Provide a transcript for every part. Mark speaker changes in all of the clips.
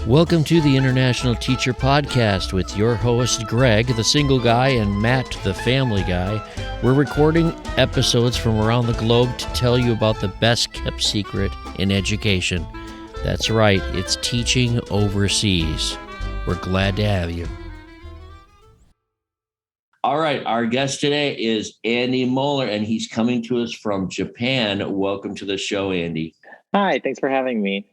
Speaker 1: Welcome to the International Teacher Podcast with your host, Greg, the single guy, and Matt, the family guy. We're recording episodes from around the globe to tell you about the best kept secret in education. That's right, it's teaching overseas. We're glad to have you. All right, our guest today is Andy Moeller, and he's coming to us from Japan. Welcome to the show, Andy.
Speaker 2: Hi, thanks for having me.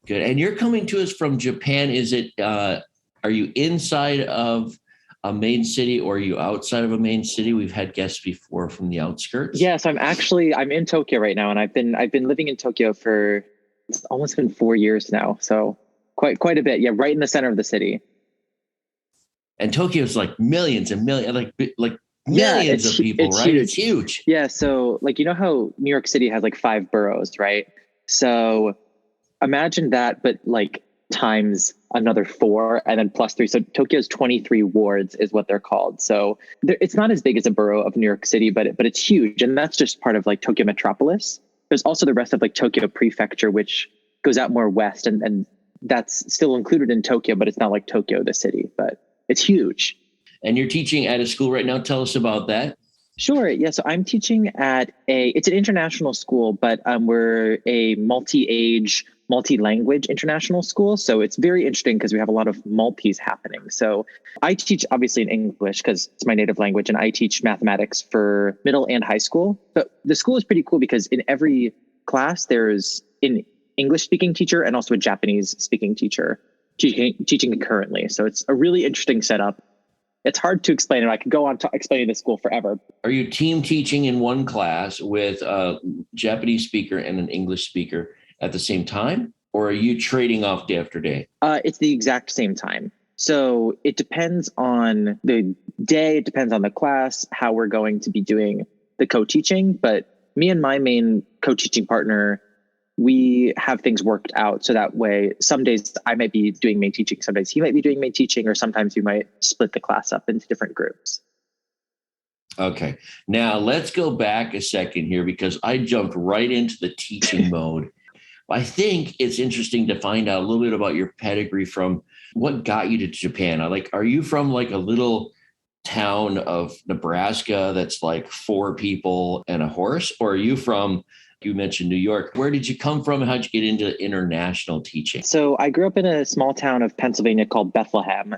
Speaker 1: Good. And you're coming to us from Japan. Is it, are you inside of a main city or are you outside of a main city? We've had guests before from the outskirts.
Speaker 2: Yes, I'm in Tokyo right now, and I've been living in Tokyo for it's almost been 4 years now. So quite a bit. Yeah, right in the center of the city.
Speaker 1: And Tokyo's like millions and millions, like millions of people, right?
Speaker 2: Huge.
Speaker 1: It's huge.
Speaker 2: Yeah. So you know how New York City has like 5 boroughs, right? So imagine that, but times another 4 and then plus 3. So Tokyo's 23 wards is what they're called. So it's not as big as a borough of New York City, but it's huge. And that's just part of Tokyo metropolis. There's also the rest of Tokyo prefecture, which goes out more west. And that's still included in Tokyo, but it's not like Tokyo, the city, but it's huge.
Speaker 1: And you're teaching at a school right now. Tell us about that.
Speaker 2: Sure. Yeah. So I'm teaching at it's an international school, but we're a multi-age, multi-language international school. So it's very interesting because we have a lot of Maltese happening. So I teach obviously in English because it's my native language, and I teach mathematics for middle and high school. But the school is pretty cool because in every class, there's an English speaking teacher and also a Japanese speaking teacher teaching concurrently. So it's a really interesting setup. It's hard to explain, and I could go on explaining this school forever.
Speaker 1: Are you team teaching in one class with a Japanese speaker and an English speaker at the same time? Or are you trading off day after day?
Speaker 2: It's the exact same time. So it depends on the day, it depends on the class, how we're going to be doing the co-teaching. But me and my main co-teaching partner, we have things worked out so that way some days I might be doing main teaching, some days he might be doing main teaching, or sometimes we might split the class up into different groups.
Speaker 1: Okay. Now let's go back a second here because I jumped right into the teaching mode. I think it's interesting to find out a little bit about your pedigree from what got you to Japan. Are you from a little town of Nebraska that's 4 people and a horse? Or are you from, you mentioned New York. Where did you come from and how'd you get into international teaching?
Speaker 2: So I grew up in a small town of Pennsylvania called Bethlehem.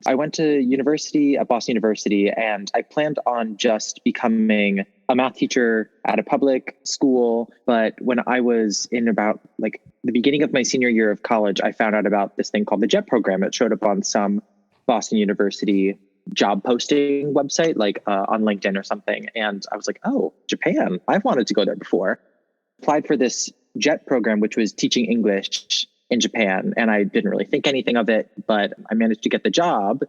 Speaker 2: I went to university at Boston University, and I planned on just becoming a math teacher at a public school. But when I was in about the beginning of my senior year of college, I found out about this thing called the JET program. It showed up on some Boston University job posting website, on LinkedIn or something. And I was like, oh, Japan, I've wanted to go there before. Applied for this JET program, which was teaching English in Japan. And I didn't really think anything of it, but I managed to get the job.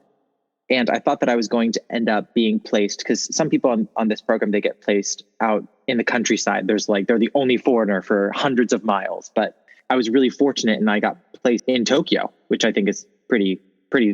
Speaker 2: And I thought that I was going to end up being placed, because some people on this program, they get placed out in the countryside. They're the only foreigner for hundreds of miles. But I was really fortunate, and I got placed in Tokyo, which I think is pretty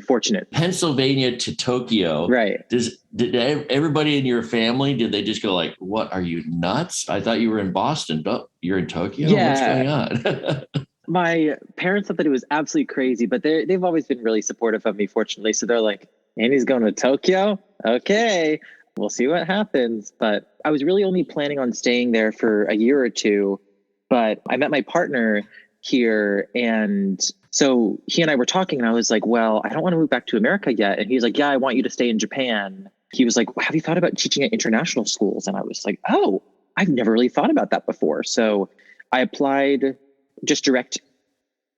Speaker 2: fortunate.
Speaker 1: Pennsylvania to Tokyo.
Speaker 2: Right.
Speaker 1: Did everybody in your family, did they just go what, are you nuts? I thought you were in Boston. Oh, you're in Tokyo?
Speaker 2: Yeah.
Speaker 1: What's going on?
Speaker 2: My parents thought that it was absolutely crazy, but they've always been really supportive of me, fortunately. So they're like, Andy's going to Tokyo? Okay, we'll see what happens. But I was really only planning on staying there for a year or two. But I met my partner here, and so he and I were talking, and I was like, well, I don't want to move back to America yet. And he's like, yeah, I want you to stay in Japan. He was like, have you thought about teaching at international schools? And I was like, oh, I've never really thought about that before. So I applied just direct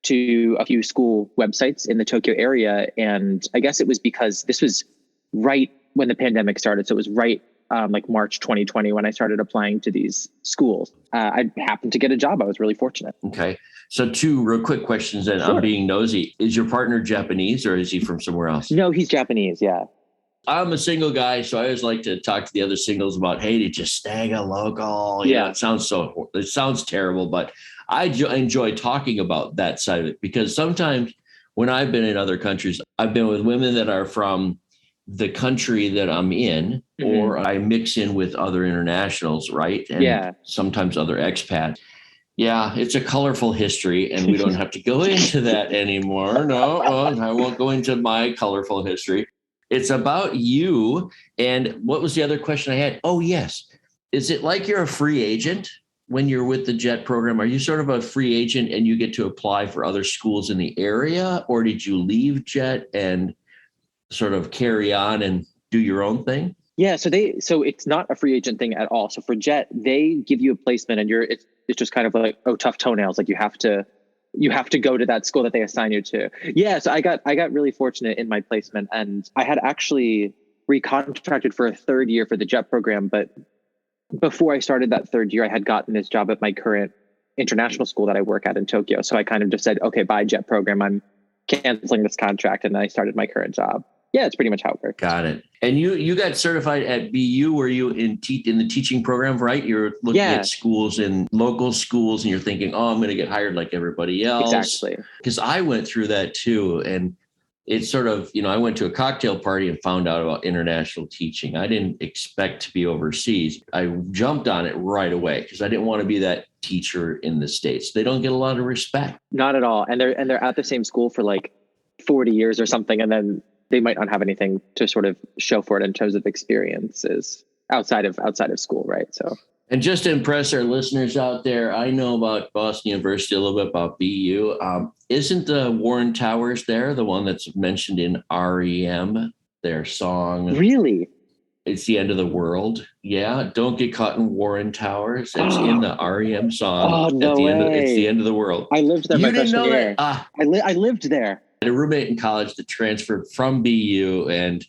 Speaker 2: to a few school websites in the Tokyo area. And I guess it was because this was right when the pandemic started. So it was right March 2020 when I started applying to these schools. I happened to get a job. I was really fortunate.
Speaker 1: Okay. So 2 real quick questions, and
Speaker 2: Sure.
Speaker 1: I'm being nosy. Is your partner Japanese or is he from somewhere else?
Speaker 2: No, he's Japanese. Yeah.
Speaker 1: I'm a single guy, so I always like to talk to the other singles about, hey, did you snag a local?
Speaker 2: Yeah.
Speaker 1: It sounds terrible, but I enjoy talking about that side of it, because sometimes when I've been in other countries, I've been with women that are from the country that I'm in, or I mix in with other internationals, right? And sometimes other expats. Yeah, it's a colorful history, and we don't have to go into that anymore. No, well, I won't go into my colorful history. It's about you. And what was the other question I had? Oh, yes. Is it like you're a free agent when you're with the JET program? Are you sort of a free agent and you get to apply for other schools in the area? Or did you leave JET and sort of carry on and do your own thing?
Speaker 2: Yeah, so it's not a free agent thing at all. So for JET, they give you a placement, and it's just kind of like, oh, tough toenails. Like you have to go to that school that they assign you to. Yeah, so I got really fortunate in my placement, and I had actually recontracted for a third year for the JET program. But before I started that third year, I had gotten this job at my current international school that I work at in Tokyo. So I kind of just said, okay, bye JET program. I'm canceling this contract, and then I started my current job. Yeah, it's pretty much how it works.
Speaker 1: Got it. And you got certified at BU. Were you in the teaching program, right? You're looking at schools and local schools, and you're thinking, oh, I'm going to get hired like everybody else.
Speaker 2: Exactly.
Speaker 1: Because I went through that too. And it's sort of, I went to a cocktail party and found out about international teaching. I didn't expect to be overseas. I jumped on it right away because I didn't want to be that teacher in the States. They don't get a lot of respect.
Speaker 2: Not at all. And they're at the same school for like 40 years or something. And then they might not have anything to sort of show for it in terms of experiences outside of school, right? So,
Speaker 1: and just to impress our listeners out there, I know about Boston University, a little bit about BU. Isn't the Warren Towers there the one that's mentioned in REM, their song?
Speaker 2: Really?
Speaker 1: It's the end of the world. Yeah, don't get caught in Warren Towers. It's in the REM song.
Speaker 2: Oh, no way.
Speaker 1: It's the end of the world.
Speaker 2: I lived there.
Speaker 1: You didn't know that?
Speaker 2: I lived there.
Speaker 1: I had a roommate in college that transferred from BU, and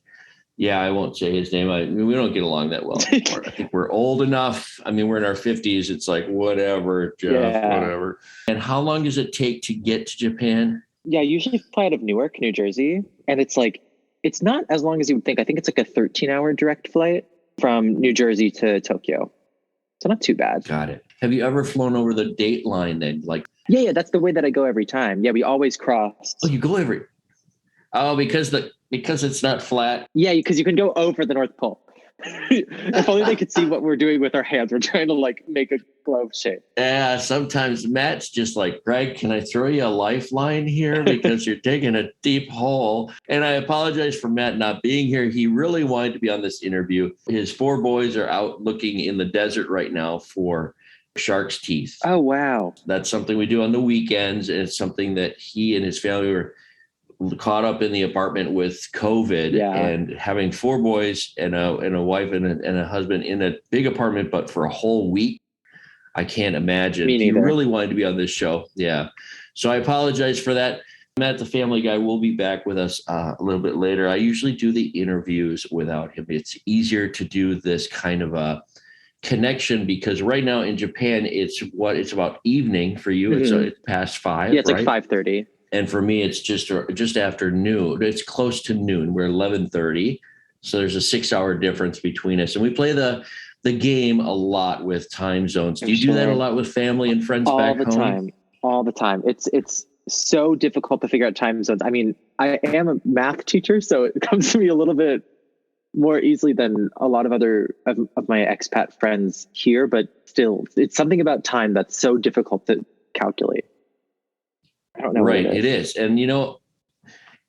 Speaker 1: yeah, I won't say his name. We don't get along that well anymore. I think we're old enough. We're in our 50s. It's like, whatever, Jeff, whatever. And how long does it take to get to Japan?
Speaker 2: Yeah, usually fly out of Newark, New Jersey. And it's not as long as you would think. I think it's like a 13-hour direct flight from New Jersey to Tokyo. So not too bad.
Speaker 1: Got it. Have you ever flown over the date line then?
Speaker 2: Yeah, that's the way that I go every time. Yeah, we always cross.
Speaker 1: Oh, you go because it's not flat.
Speaker 2: Yeah, because you can go over the North Pole. If only they could see what we're doing with our hands. We're trying to make a glove shape.
Speaker 1: Yeah, sometimes Matt's just like, Greg, can I throw you a lifeline here? Because you're digging a deep hole. And I apologize for Matt not being here. He really wanted to be on this interview. His 4 boys are out looking in the desert right now for shark's teeth.
Speaker 2: Oh, wow.
Speaker 1: That's something we do on the weekends. And it's something that he and his family were caught up in the apartment with COVID and having 4 boys and a wife and a husband in a big apartment, but for a whole week. I can't imagine. He really wanted to be on this show. Yeah. So I apologize for that. Matt, the family guy, will be back with us a little bit later. I usually do the interviews without him. It's easier to do this kind of a connection because right now in Japan, it's about evening for you.
Speaker 2: Mm-hmm.
Speaker 1: It's past 5.
Speaker 2: Yeah, it's
Speaker 1: right?
Speaker 2: like 5:30.
Speaker 1: And for me, it's just after noon. It's close to noon. We're 11:30. So there's a 6-hour difference between us. And we play the game a lot with time zones. Do you do that a lot with family and friends back home?
Speaker 2: All the time. It's so difficult to figure out time zones. I am a math teacher, so it comes to me a little bit more easily than a lot of other of my expat friends here. But still, it's something about time that's so difficult to calculate. I don't know.
Speaker 1: Right. It is. And,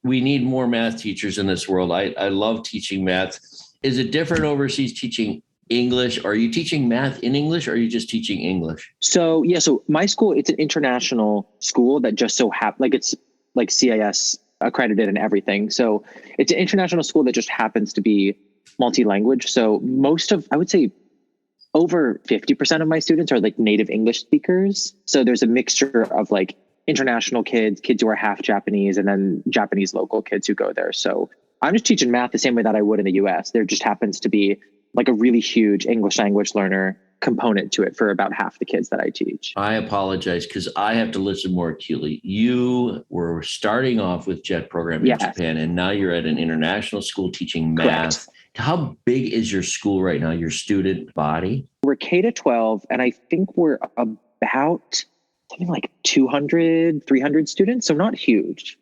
Speaker 1: we need more math teachers in this world. I love teaching math. Is it different overseas teaching English? Are you teaching math in English or are you just teaching English?
Speaker 2: So my school, it's an international school that just so happens, it's like CIS accredited and everything. So it's an international school that just happens to be multi-language. So I would say over 50% of my students are native English speakers. So there's a mixture of international kids who are half Japanese, and then Japanese local kids who go there. So I'm just teaching math the same way that I would in the US. There just happens to be a really huge English language learner component to it for about half the kids that I teach.
Speaker 1: I apologize because I have to listen more acutely. You were starting off with JET program in Japan, and now you're at an international school teaching math. Correct. How big is your school right now, your student body?
Speaker 2: We're K-12, and I think we're about something like 200, 300 students. So not huge.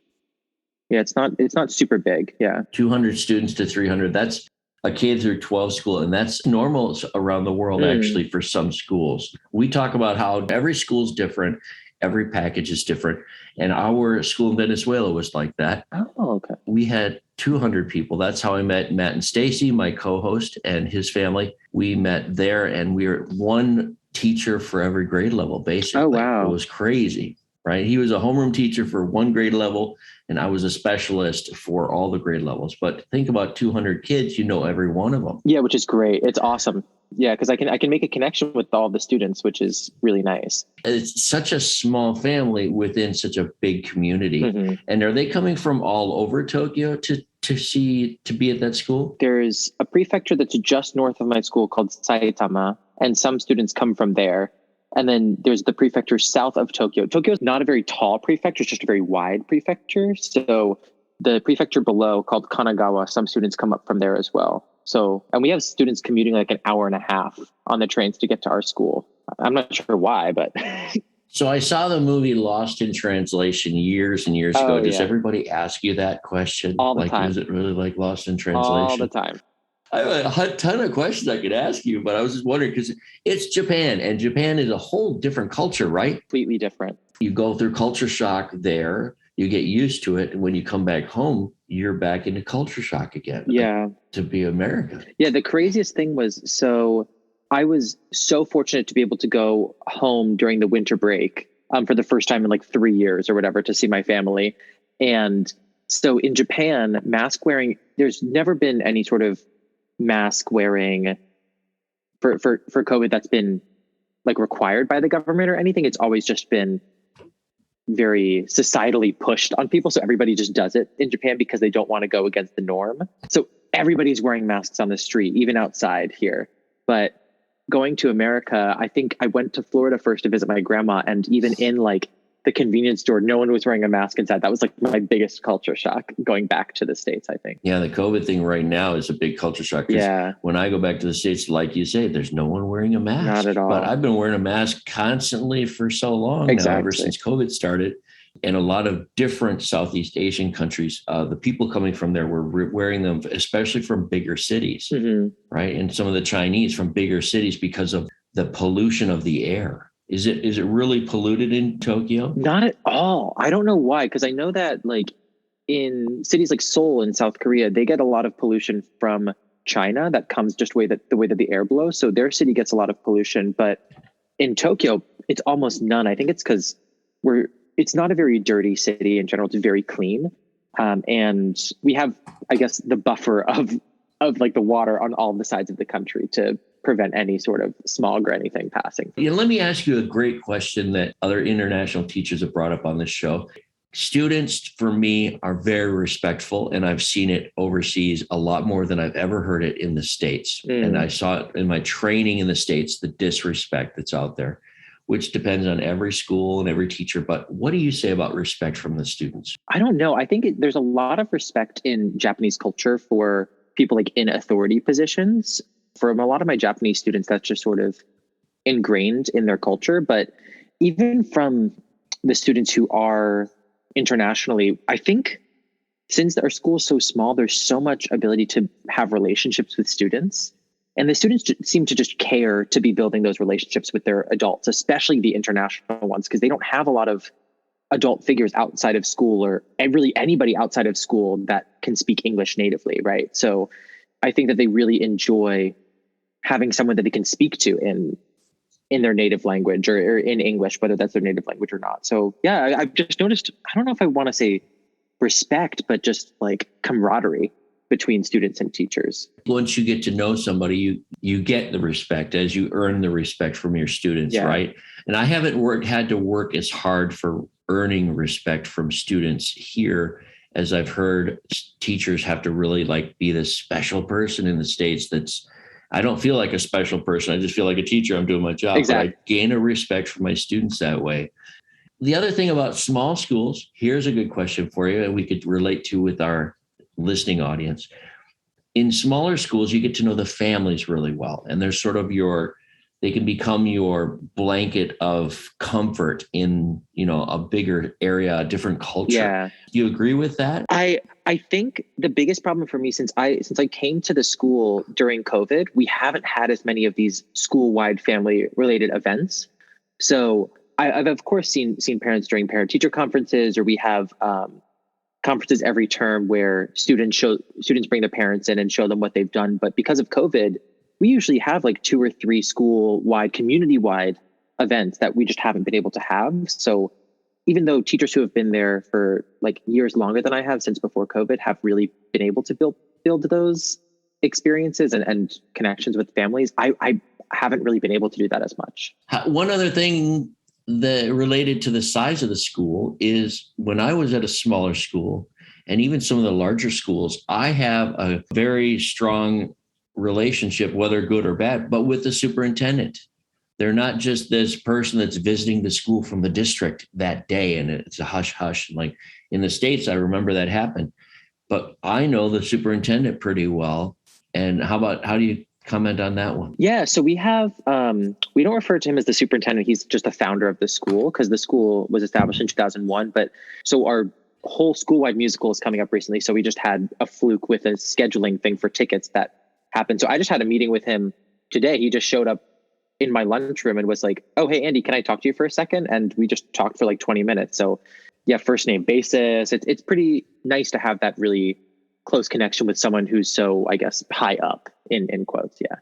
Speaker 2: Yeah, it's not super big. Yeah.
Speaker 1: 200 students to 300. That's a K through 12 school, and that's normal around the world, actually, for some schools. We talk about how every school is different, every package is different, and our school in Venezuela was like that.
Speaker 2: Oh, okay.
Speaker 1: We had 200 people. That's how I met Matt and Stacy, my co-host, and his family. We met there, and we were one teacher for every grade level, basically.
Speaker 2: Oh, wow.
Speaker 1: It was crazy, right? He was a homeroom teacher for one grade level, and I was a specialist for all the grade levels. But think about 200 kids, you know every one of them.
Speaker 2: Yeah, which is great. It's awesome. Yeah, because I can make a connection with all the students, which is really nice.
Speaker 1: It's such a small family within such a big community.
Speaker 2: Mm-hmm.
Speaker 1: And are they coming from all over Tokyo to be at that school?
Speaker 2: There's a prefecture that's just north of my school called Saitama, and some students come from there. And then there's the prefecture south of Tokyo. Tokyo is not a very tall prefecture, it's just a very wide prefecture. So the prefecture below, called Kanagawa, some students come up from there as well. So, and we have students commuting like an hour and a half on the trains to get to our school. I'm not sure why, but.
Speaker 1: So I saw the movie Lost in Translation years and years ago. Does everybody ask you that question?
Speaker 2: All the time.
Speaker 1: Is it really like Lost in Translation?
Speaker 2: All the time.
Speaker 1: I have a ton of questions I could ask you, but I was just wondering because it's Japan, and Japan is a whole different culture, right?
Speaker 2: Completely different.
Speaker 1: You go through culture shock there, you get used to it, and when you come back home, you're back into culture shock again.
Speaker 2: Yeah.
Speaker 1: To be American.
Speaker 2: Yeah, the craziest thing was, so I was so fortunate to be able to go home during the winter break for the first time in like 3 years or whatever to see my family. And so in Japan, mask wearing, there's never been any sort of mask wearing for COVID that's been like required by the government or anything. It's always just been very societally pushed on people. So everybody just does it in Japan because they don't want to go against the norm. So everybody's wearing masks on the street, even outside here. But going to America, I think I went to Florida first to visit my grandma, and even in like the convenience store, no one was wearing a mask inside. That was like my biggest culture shock going back to the States, I think.
Speaker 1: Yeah, the COVID thing right now is a big culture shock.
Speaker 2: Yeah.
Speaker 1: When I go back to the States, like you say, there's no one wearing a mask.
Speaker 2: Not at all.
Speaker 1: But I've been wearing a mask constantly for so long now, ever since COVID started. And a lot of different Southeast Asian countries, the people coming from there were wearing them, especially from bigger cities, right? And some of the Chinese from bigger cities because of the pollution of the air. Is it really polluted in Tokyo?
Speaker 2: Not at all. I don't know why, because I know that like in cities like Seoul in South Korea, they get a lot of pollution from China that comes just the way that the air blows. So their city gets a lot of pollution. But in Tokyo, it's almost none. I think it's because it's not a very dirty city in general. It's very clean. And we have, I guess, the buffer of like the water on all the sides of the country to prevent any sort of smog or anything passing.
Speaker 1: Yeah, let me ask you a great question that other international teachers have brought up on this show. Students, for me, are very respectful, and I've seen it overseas a lot more than I've ever heard it in the States. And I saw it in my training in the States, the disrespect that's out there, which depends on every school and every teacher. But what do you say about respect from the students?
Speaker 2: I don't know. I think there's a lot of respect in Japanese culture for people like in authority positions. From a lot of my Japanese students, that's just sort of ingrained in their culture. But even from the students who are internationally, I think since our school is so small, there's so much ability to have relationships with students. And the students seem to just care to be building those relationships with their adults, especially the international ones, because they don't have a lot of adult figures outside of school or really anybody outside of school that can speak English natively, right? So I think that they really enjoy having someone that they can speak to in their native language or in English, whether that's their native language or not. So yeah, I've just noticed, I don't know if I want to say respect, but just like camaraderie between students and teachers.
Speaker 1: Once you get to know somebody, you get the respect as you earn the respect from your students, right? And I haven't had to work as hard for earning respect from students here as I've heard teachers have to really like be this special person in the States I don't feel like a special person. I just feel like a teacher. I'm doing my job.
Speaker 2: Exactly.
Speaker 1: But I gain a respect for my students that way. The other thing about small schools, here's a good question for you, and we could relate to with our listening audience. In smaller schools, you get to know the families really well. And there's sort of they can become your blanket of comfort in, a bigger area, a different culture.
Speaker 2: Yeah.
Speaker 1: Do you agree with that?
Speaker 2: I think the biggest problem for me since I came to the school during COVID, we haven't had as many of these school-wide family-related events. So I've of course seen parents during parent-teacher conferences, or we have conferences every term where students bring their parents in and show them what they've done. But because of COVID, we usually have like 2 or 3 school-wide, community-wide events that we just haven't been able to have. So even though teachers who have been there for like years longer than I have, since before COVID, have really been able to build those experiences and connections with families, I haven't really been able to do that as much.
Speaker 1: One other thing that related to the size of the school is when I was at a smaller school, and even some of the larger schools, I have a very strong relationship, whether good or bad, but with the superintendent. They're not just this person that's visiting the school from the district that day, and it's a hush hush. Like in the States, I remember that happened. But I know the superintendent pretty well. And how do you comment on that one?
Speaker 2: Yeah, so we have, we don't refer to him as the superintendent. He's just the founder of the school, because the school was established in 2001. But so our whole school-wide musical is coming up recently. So we just had a fluke with a scheduling thing for tickets that happened. So I just had a meeting with him today. He just showed up in my lunchroom and was like, "Oh, hey, Andy, can I talk to you for a second?" And we just talked for like 20 minutes. So yeah, first name basis. It's pretty nice to have that really close connection with someone who's so, I guess, high up in quotes. Yeah.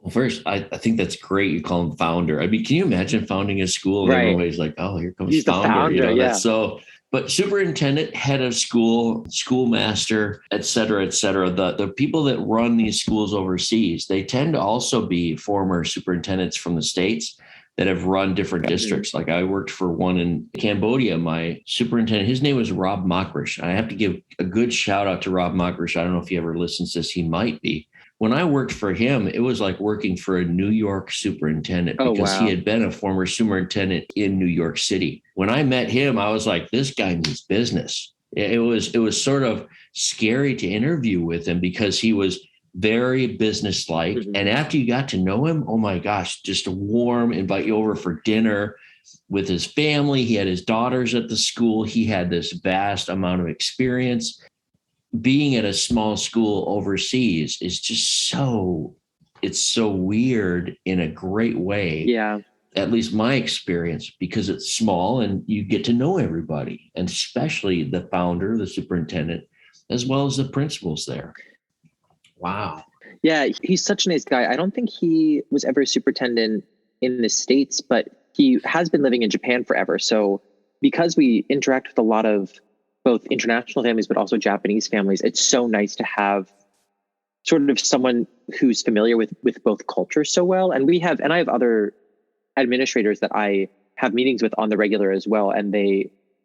Speaker 1: Well, first, I think that's great. You call him founder. I mean, can you imagine founding a school? And
Speaker 2: Right.
Speaker 1: everybody's like, "Oh, here comes
Speaker 2: He's
Speaker 1: founder."
Speaker 2: the founder, yeah.
Speaker 1: That's so. But superintendent, head of school, schoolmaster, et cetera, et cetera. The people that run these schools overseas, they tend to also be former superintendents from the States that have run different districts. Like I worked for one in Cambodia. My superintendent, his name was Rob Mockrish. I have to give a good shout out to Rob Mockrish. I don't know if he ever listens to this. He might be. When I worked for him, it was like working for a New York superintendent because he had been a former superintendent in New York City. When I met him, I was like, this guy means business. It was sort of scary to interview with him because he was very businesslike. Mm-hmm. And after you got to know him, oh my gosh, just a warm, invite you over for dinner with his family. He had his daughters at the school. He had this vast amount of experience. Being at a small school overseas is just it's so weird in a great way.
Speaker 2: Yeah.
Speaker 1: At least my experience, because it's small and you get to know everybody, and especially the founder, the superintendent, as well as the principals there. Wow.
Speaker 2: Yeah, he's such a nice guy. I don't think he was ever a superintendent in the States, but he has been living in Japan forever. So because we interact with a lot of both international families, but also Japanese families, it's so nice to have sort of someone who's familiar with both cultures so well. And I have other administrators that I have meetings with on the regular as well. And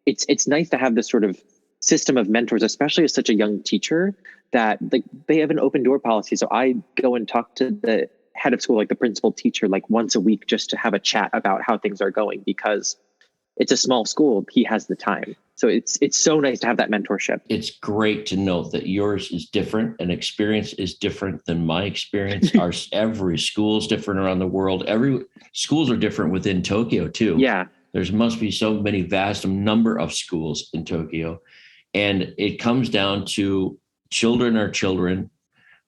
Speaker 2: it's nice to have this sort of system of mentors, especially as such a young teacher, that like they have an open door policy. So I go and talk to the head of school, like the principal teacher, like once a week, just to have a chat about how things are going, because it's a small school. He has the time. So it's so nice to have that mentorship.
Speaker 1: It's great to note that yours is different and experience is different than my experience. Every school is different around the world. Every schools are different within Tokyo too.
Speaker 2: Yeah.
Speaker 1: There must be so many vast number of schools in Tokyo. And it comes down to children are children,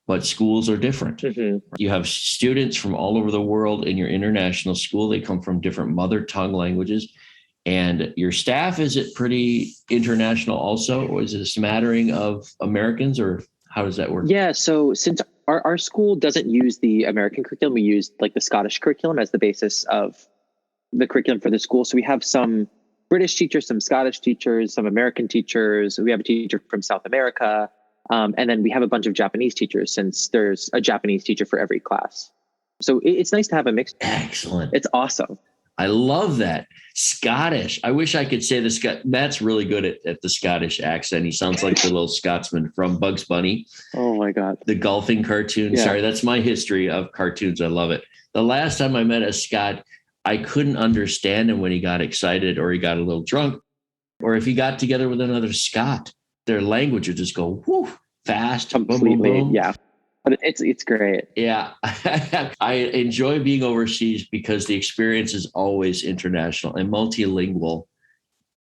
Speaker 1: but schools are different. Mm-hmm. You have students from all over the world in your international school. They come from different mother tongue languages. And your staff, is it pretty international also? Or is it a smattering of Americans, or how does that work?
Speaker 2: Yeah, so since our school doesn't use the American curriculum, we use like the Scottish curriculum as the basis of the curriculum for the school. So we have some British teachers, some Scottish teachers, some American teachers. We have a teacher from South America. And then we have a bunch of Japanese teachers, since there's a Japanese teacher for every class. So it's nice to have a mix.
Speaker 1: Excellent.
Speaker 2: It's awesome.
Speaker 1: I love that. Scottish. I wish I could say Matt's really good at the Scottish accent. He sounds like the little Scotsman from Bugs Bunny.
Speaker 2: Oh my God.
Speaker 1: The golfing cartoon. Yeah. Sorry, that's my history of cartoons. I love it. The last time I met a Scot, I couldn't understand him when he got excited or he got a little drunk, or if he got together with another Scot, their language would just go whoo, fast.
Speaker 2: Completely.
Speaker 1: Boom, boom, boom.
Speaker 2: Yeah. but it's great.
Speaker 1: Yeah. I enjoy being overseas because the experience is always international and multilingual.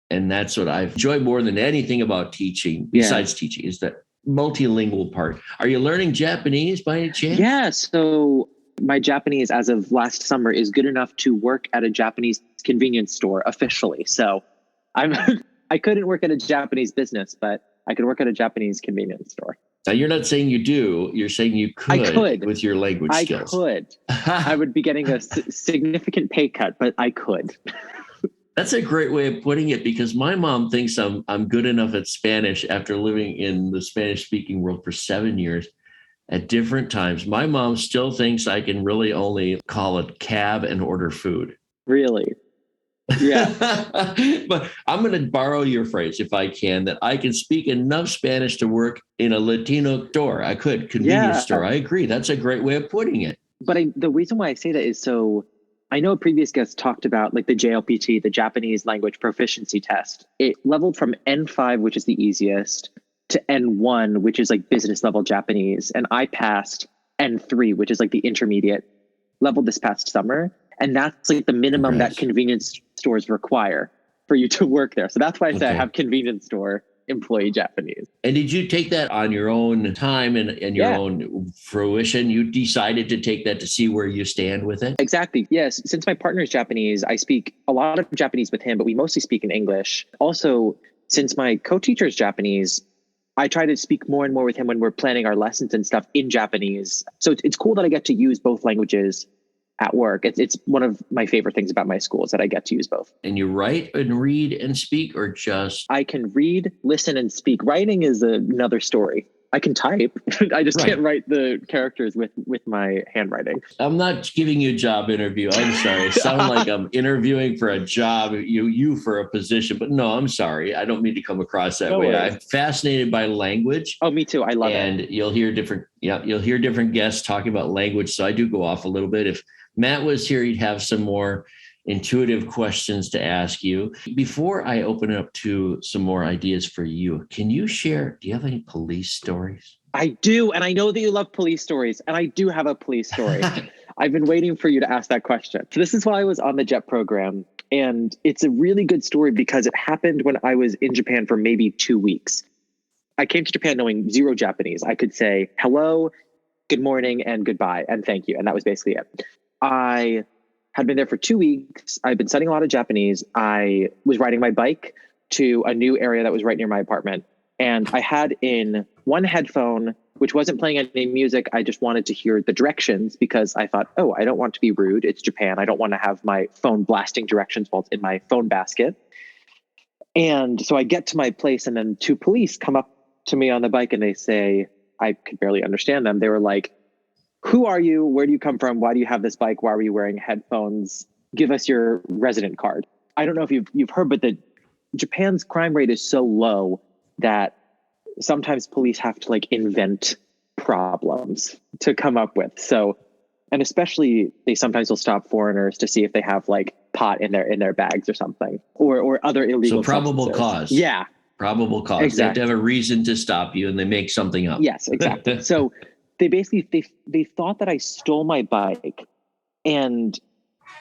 Speaker 1: And that's what I've enjoyed more than anything about teaching, besides teaching, is that multilingual part. Are you learning Japanese by any chance?
Speaker 2: Yeah. So my Japanese as of last summer is good enough to work at a Japanese convenience store officially. So I couldn't work at a Japanese business, but I could work at a Japanese convenience store.
Speaker 1: Now, you're not saying you do. You're saying you could with your language skills.
Speaker 2: I could. I would be getting a significant pay cut, but I could.
Speaker 1: That's a great way of putting it, because my mom thinks I'm good enough at Spanish after living in the Spanish-speaking world for 7 years at different times. My mom still thinks I can really only call a cab and order food.
Speaker 2: Really? Yeah.
Speaker 1: But I'm going to borrow your phrase, if I can, that I can speak enough Spanish to work in a Latino store. I could, convenience store. I agree. That's a great way of putting it.
Speaker 2: But the reason why I say that is so I know a previous guest talked about like the JLPT, the Japanese language proficiency test. It leveled from N5, which is the easiest, to N1, which is like business level Japanese. And I passed N3, which is like the intermediate level this past summer. And that's like the minimum that convenience stores require for you to work there. So that's why I say I have convenience store employee Japanese.
Speaker 1: And did you take that on your own time and your own fruition? You decided to take that to see where you stand with it?
Speaker 2: Exactly. Yes. Since my partner's Japanese, I speak a lot of Japanese with him, but we mostly speak in English. Also, since my co-teacher's Japanese, I try to speak more and more with him when we're planning our lessons and stuff in Japanese. So it's cool that I get to use both languages at work. It's one of my favorite things about my school is that I get to use both.
Speaker 1: And you write and read and speak, or just?
Speaker 2: I can read, listen, and speak. Writing is another story. I can type. I just can't write the characters with my handwriting.
Speaker 1: I'm not giving you a job interview. I'm sorry. It sounds like I'm interviewing for a job, you for a position. But no, I'm sorry. I don't mean to come across that way. I'm fascinated by language.
Speaker 2: Oh, me too. I love it.
Speaker 1: And you'll hear different guests talking about language. So I do go off a little bit. If Matt was here, he'd have some more intuitive questions to ask you. Before I open it up to some more ideas for you, can you share, do you have any police stories?
Speaker 2: I do. And I know that you love police stories. And I do have a police story. I've been waiting for you to ask that question. So this is why I was on the JET program. And it's a really good story because it happened when I was in Japan for maybe 2 weeks. I came to Japan knowing zero Japanese. I could say hello, good morning, and goodbye, and thank you. And that was basically it. I had been there for 2 weeks. I've been studying a lot of Japanese. I was riding my bike to a new area that was right near my apartment. And I had in one headphone, which wasn't playing any music. I just wanted to hear the directions because I thought, oh, I don't want to be rude. It's Japan. I don't want to have my phone blasting directions while it's in my phone basket. And so I get to my place and then 2 police come up to me on the bike and they say, I could barely understand them. They were like, who are you? Where do you come from? Why do you have this bike? Why are you wearing headphones? Give us your resident card. I don't know if you've heard, but Japan's crime rate is so low that sometimes police have to like invent problems to come up with. So, and especially they sometimes will stop foreigners to see if they have like pot in their bags or something, or other illegal.
Speaker 1: So probable
Speaker 2: substances.
Speaker 1: Cause.
Speaker 2: Yeah.
Speaker 1: Probable cause. Exactly. They have to have a reason to stop you and they make something up.
Speaker 2: Yes, exactly. So they basically, they thought that I stole my bike. And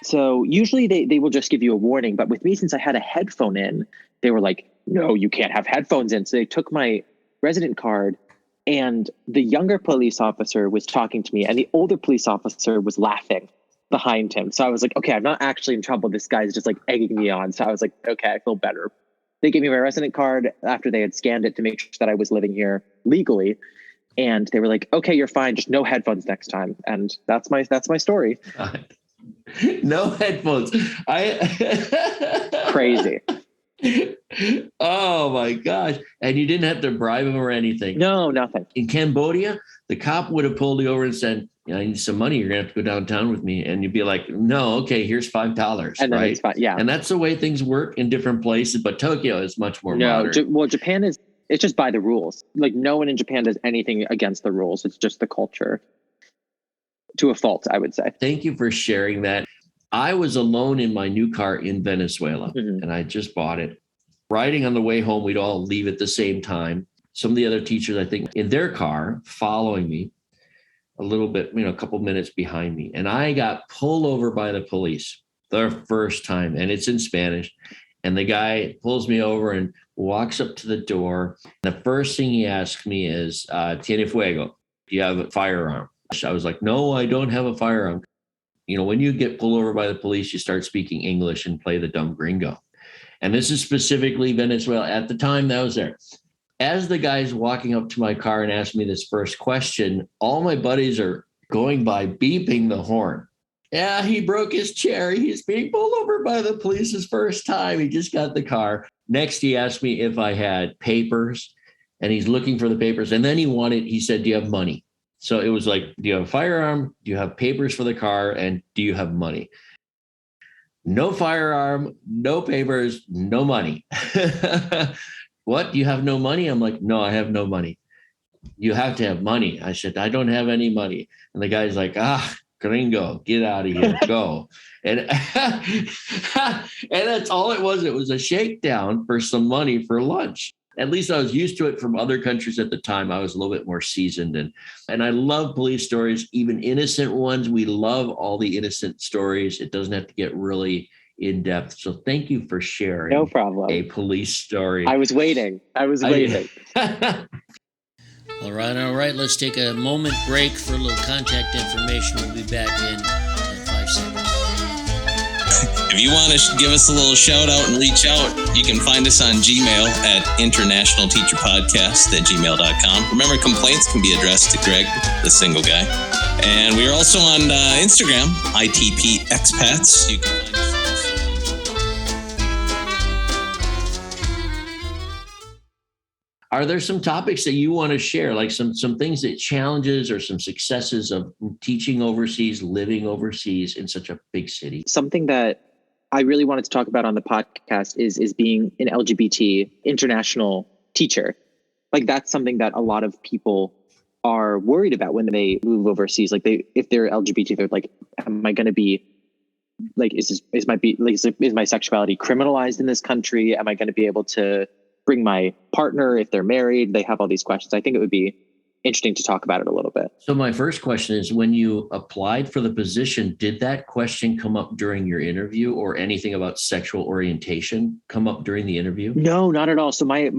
Speaker 2: so usually they will just give you a warning. But with me, since I had a headphone in, they were like, no, you can't have headphones in. So they took my resident card and the younger police officer was talking to me and the older police officer was laughing behind him. So I was like, okay, I'm not actually in trouble. This guy's just like egging me on. So I was like, okay, I feel better. They gave me my resident card after they had scanned it to make sure that I was living here legally. And they were like, okay, you're fine. Just no headphones next time. And that's my story.
Speaker 1: No headphones.
Speaker 2: Crazy.
Speaker 1: Oh my gosh. And you didn't have to bribe him or anything.
Speaker 2: No, nothing.
Speaker 1: In Cambodia, the cop would have pulled you over and said, I need some money. You're going to have to go downtown with me. And you'd be like, no, okay, here's $5.
Speaker 2: And then
Speaker 1: right?
Speaker 2: It's fine. Yeah.
Speaker 1: And that's the way things work in different places. But Tokyo is much more modern.
Speaker 2: Well, Japan it's just by the rules. Like no one in Japan does anything against the rules. It's just the culture to a fault, I would say.
Speaker 1: Thank you for sharing that. I was alone in my new car in Venezuela and I just bought it. Riding on the way home, we'd all leave at the same time. Some of the other teachers, I think, in their car following me. a little bit, a couple minutes behind me. And I got pulled over by the police the first time, and it's in Spanish. And the guy pulls me over and walks up to the door. The first thing he asks me is, ¿Tiene fuego? Do you have a firearm? I was like, no, I don't have a firearm. When you get pulled over by the police, you start speaking English and play the dumb gringo. And this is specifically Venezuela. At the time that I was there. As the guy's walking up to my car and asking me this first question, all my buddies are going by beeping the horn. Yeah, he broke his chair. He's being pulled over by the police his first time. He just got the car. Next, he asked me if I had papers, and he's looking for the papers. And then he said, do you have money? So it was like, do you have a firearm? Do you have papers for the car? And do you have money? No firearm, no papers, no money. What? You have no money? I'm like, no, I have no money. You have to have money. I said, I don't have any money. And the guy's like, gringo, get out of here, go. And that's all it was. It was a shakedown for some money for lunch. At least I was used to it from other countries at the time. I was a little bit more seasoned. And I love police stories, even innocent ones. We love all the innocent stories. It doesn't have to get really in depth. So thank you for sharing.
Speaker 2: No problem.
Speaker 1: A police story.
Speaker 2: I was waiting.
Speaker 3: All right. Let's take a moment break for a little contact information. We'll be back in 5 seconds.
Speaker 4: If you want to give us a little shout out and reach out, you can find us on Gmail at internationalteacherpodcast@gmail.com. Remember, complaints can be addressed to Greg, the single guy. And we are also on Instagram, ITP Expats. You can find us.
Speaker 1: Are there some topics that you want to share, like some things that challenges or some successes of teaching overseas, living overseas in such a big city?
Speaker 2: Something that I really wanted to talk about on the podcast is being an LGBT international teacher. Like, that's something that a lot of people are worried about when they move overseas. Like, if they're LGBT, they're like, am I going to be like, is my sexuality criminalized in this country? Am I going to be able to bring my partner if they're married? They have all these questions. I think it would be interesting to talk about it a little bit.
Speaker 1: So my first question is, when you applied for the position, did that question come up during your interview, or anything about sexual orientation come up during the interview?
Speaker 2: No, not at all. So I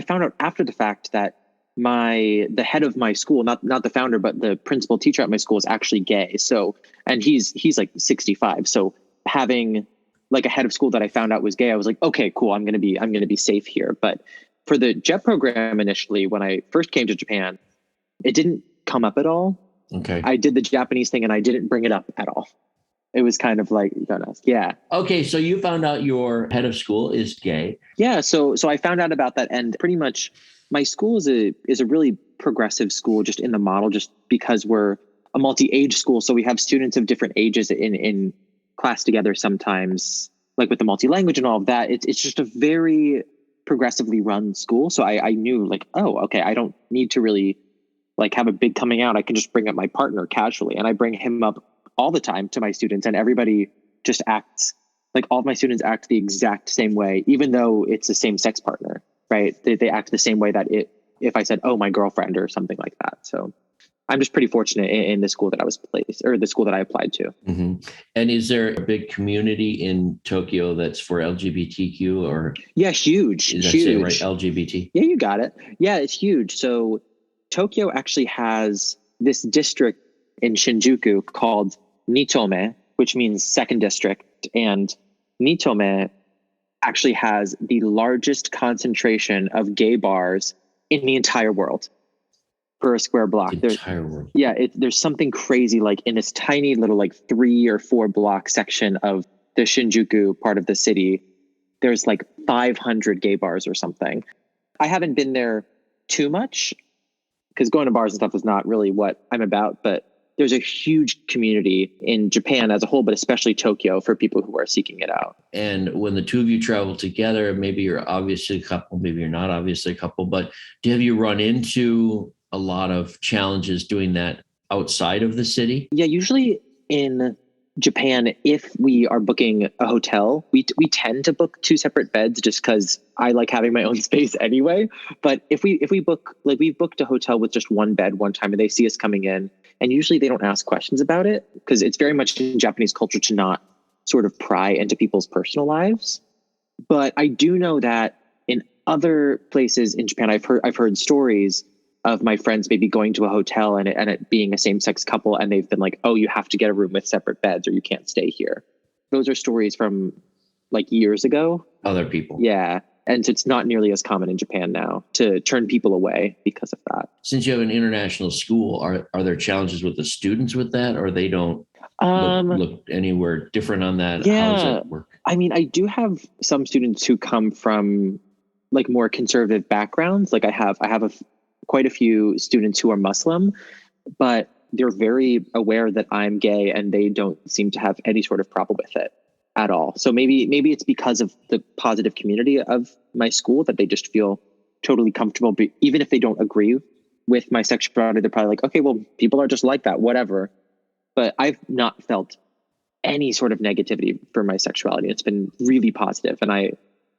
Speaker 2: found out after the fact that the head of my school, not the founder, but the principal teacher at my school, is actually gay. So, and he's like 65. So having like a head of school that I found out was gay, I was like, okay, cool. I'm going to be safe here. But for the JEP program initially, when I first came to Japan, it didn't come up at all.
Speaker 1: Okay.
Speaker 2: I did the Japanese thing and I didn't bring it up at all. It was kind of like, you don't ask. Yeah.
Speaker 1: Okay. So you found out your head of school is gay.
Speaker 2: Yeah. So I found out about that, and pretty much my school is a really progressive school, just in the model, just because we're a multi-age school. So we have students of different ages in class together sometimes, like with the multi-language and all of that. It's just a very progressively run school. So I knew, like, oh, okay, I don't need to really like have a big coming out. I can just bring up my partner casually, and I bring him up all the time to my students, and everybody just acts like, all of my students act the exact same way, even though it's the same sex partner, right? They act the same way that if I said, oh, my girlfriend or something like that. So I'm just pretty fortunate in the school that I was placed, or the school that I applied to.
Speaker 1: Mm-hmm. And is there a big community in Tokyo that's for LGBTQ, or?
Speaker 2: Yeah, huge.
Speaker 1: Is that
Speaker 2: huge.
Speaker 1: say right? LGBT?
Speaker 2: Yeah, you got it. Yeah, it's huge. So Tokyo actually has this district in Shinjuku called Nitome, which means second district. And Nitome actually has the largest concentration of gay bars in the entire world per a square block.
Speaker 1: World.
Speaker 2: Yeah, there's something crazy, like in this tiny little like 3 or 4 block section of the Shinjuku part of the city, there's like 500 gay bars or something. I haven't been there too much because going to bars and stuff is not really what I'm about, but there's a huge community in Japan as a whole, but especially Tokyo, for people who are seeking it out.
Speaker 1: And when the two of you travel together, maybe you're obviously a couple, maybe you're not obviously a couple, but have you run into a lot of challenges doing that outside of the city?
Speaker 2: Yeah, usually in Japan, if we are booking a hotel, we tend to book 2 separate beds just because I like having my own space anyway. But if we book, like, we've booked a hotel with just 1 bed one time and they see us coming in, And usually they don't ask questions about it because it's very much in Japanese culture to not sort of pry into people's personal lives. But I do know that in other places in Japan, I've heard stories of my friends maybe going to a hotel and it being a same-sex couple, and they've been like, oh, you have to get a room with separate beds or you can't stay here. Those are stories from like years ago.
Speaker 1: Other people.
Speaker 2: Yeah. And so it's not nearly as common in Japan now to turn people away because of that.
Speaker 1: Since you have an international school, are there challenges with the students with that, or they don't look anywhere different on that?
Speaker 2: Yeah.
Speaker 1: How does that work?
Speaker 2: I mean, I do have some students who come from like more conservative backgrounds. Like I have quite a few students who are Muslim, but they're very aware that I'm gay and they don't seem to have any sort of problem with it at all. So maybe it's because of the positive community of my school that they just feel totally comfortable. But even if they don't agree with my sexuality, they're probably like, okay, well, people are just like that, whatever. But I've not felt any sort of negativity for my sexuality. It's been really positive. And I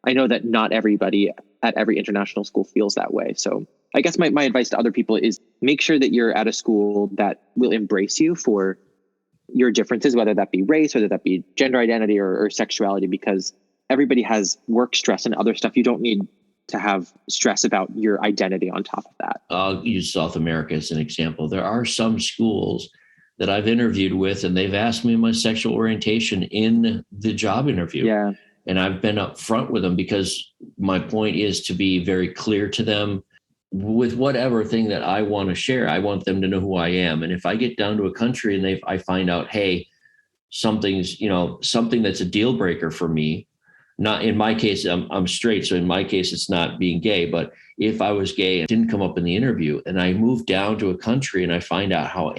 Speaker 2: know that not everybody at every international school feels that way. So I guess my advice to other people is make sure that you're at a school that will embrace you for your differences, whether that be race, whether that be gender identity or sexuality, because everybody has work stress and other stuff. You don't need to have stress about your identity on top of that.
Speaker 1: I'll use South America as an example. There are some schools that I've interviewed with, and they've asked me my sexual orientation in the job interview.
Speaker 2: Yeah.
Speaker 1: And I've been upfront with them because my point is to be very clear to them with whatever thing that I want to share. I want them to know who I am. And if I get down to a country and I find out, hey, something that's a deal breaker for me, not in my case, I'm straight. So in my case, it's not being gay. But if I was gay and didn't come up in the interview and I moved down to a country and I find out how